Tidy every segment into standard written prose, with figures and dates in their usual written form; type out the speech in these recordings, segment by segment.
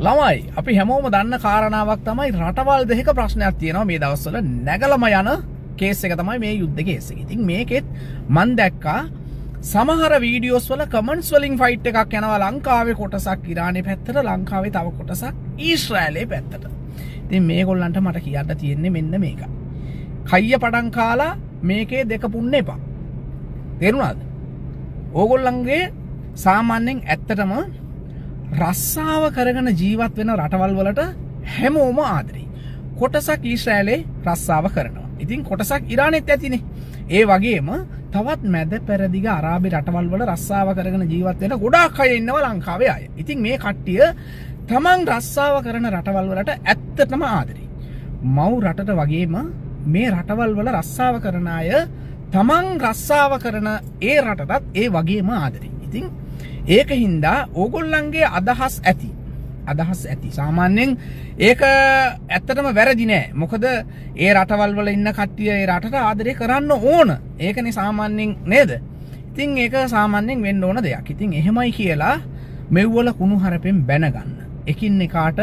ළමයි අපි හැමෝම දන්න කාරණාවක් තමයි රටවල් දෙකක ප්‍රශ්නයක් තියෙනවා මේ දවස්වල නැගලම යන කේස් එක තමයි මේ යුද්ධ කේස් එක. ඉතින් මේකෙත් මම දැක්කා සමහර වීඩියෝස් වල කමෙන්ට්ස් වලින් ෆයිට් එකක් යනවා ලංකාවේ කොටසක් ඉරානයේ පැත්තට ලංකාවේ තව කොටසක් ඊශ්‍රායලයේ පැත්තට. ඉතින් මේගොල්ලන්ට මට කියන්න තියෙන්නේ මෙන්න මේක. කයිය පඩම් කාලා මේකේ දෙක පුන්න එපා. තේරුණාද? ඕගොල්ලන්ගේ සාමාන්‍යයෙන් ඇත්තටම රස්සාව කරගෙන ජීවත් වෙන රටවල් වලට හැමෝම ආදරෙයි. කොටසක් ඊශ්‍රායලයේ රස්සාව කරනවා. ඉතින් කොටසක් ඉරානෙත් ඇතිනේ. ඒ වගේම තවත් මැද පෙරදිග අරාබි රටවල් වල රස්සාව කරගෙන ජීවත් වෙන ගොඩාක් අය ඉන්නවා ලංකාවේ අය. ඉතින් මේ කට්ටිය තමන් රස්සාව කරන රටවල් වලට ඇත්තටම ආදරෙයි. මව් රටට වගේම මේ රටවල් වල රස්සාව කරන අය තමන් රස්සාව කරන ඒ රටටත් ඒ වගේම ආදරෙයි. ඉතින් ඒක හින්දා ඕගොල්ලන්ගේ අදහස් ඇති. සාමාන්‍යයෙන් ඒක ඇත්තටම වැරදි නෑ. මොකද ඒ රටවල් වල ඉන්න කට්ටිය ඒ රටට ආදරය කරන්න ඕන. ඒකනේ සාමාන්‍යයෙන් නේද? ඉතින් ඒක සාමාන්‍යයෙන් වෙන්න ඕන දෙයක්. ඉතින් එහෙමයි කියලා මෙව්වල කුණු හරපෙන් බැනගන්න. එකින් එකාට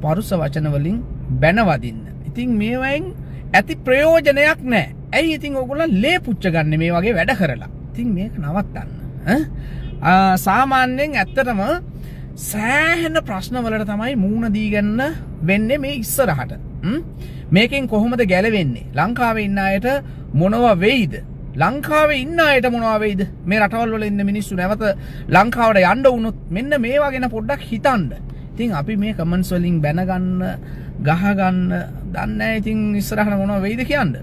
පරුස වචන වලින් බැනවදින්න. ඉතින් මේවෙන් ඇති ප්‍රයෝජනයක් නෑ. ඇයි ඉතින් ඕගොල්ලන් ලේ පුච්ච ගන්න මේ වගේ වැඩ කරලා? ඉතින් මේක නවත්තන්න. සාමාන්‍යයෙන් ඇත්තටම සෑහෙන ප්‍රශ්න වලට තමයි මූණ දීගන්න වෙන්නේ මේ ඉස්සරහට. මේකෙන් කොහොමද ගැලවෙන්නේ? ලංකාවේ ඉන්න අයට මොනවා වෙයිද? ලංකාවේ ඉන්න අයට මොනවා වෙයිද? මේ රටවල් වල ඉන්න මිනිස්සු නැවත ලංකාවට යන්න වුණොත් මෙන්න මේවා ගැන පොඩ්ඩක් හිතන්න. ඉතින් අපි මේ කමෙන්ට්ස් වලින් බැනගන්න, ගහගන්න දන්නේ නැහැ ඉතින් ඉස්සරහට මොනවා වෙයිද කියන්න.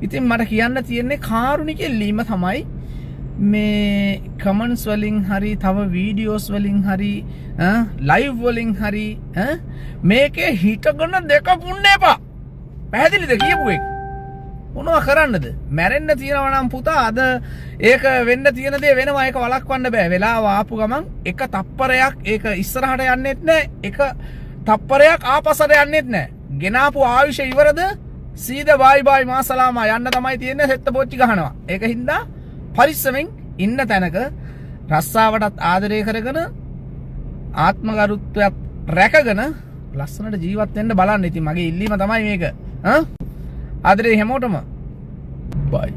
ඉතින් මට කියන්න තියෙන්නේ කාරුණික ඉල්ලීම තමයි මේ කමෙන්ට්ස් වලින් හරි තව වීඩියෝස් වලින් හරි ලයිව් වලින් හරි මේකේ හිටගෙන දෙක පුන්න එපා. පැහැදිලිද කියපු එක? මොනවා කරන්නද? මැරෙන්න තියෙනවා නම් පුතා අද ඒක වෙන්න තියෙන දේ වෙනවා. ඒක වළක්වන්න බෑ. වෙලාව ආපු ගමන් එක තප්පරයක් ඒක ඉස්සරහට යන්නෙත් නෑ. එක තප්පරයක් ආපස්සට යන්නෙත් නෑ. ගෙනාපු ආයුෂ ඉවරද? සීද බයි බයි මාසලාමා යන්න තමයි තියෙන්නේ. සෙත්ත පොච්චි ගහනවා. ඒක හින්දා පරිස්සමෙන් ඉන්න තැනක රස්සාවටත් ආදරය කරගෙන ආත්මගරුත්වයක් රැකගෙන ලස්සනට ජීවත් වෙන්න බලන්න. ඉතින් මගේ ඉල්ලීම තමයි මේක. ආදරේ හැමෝටම. බයි.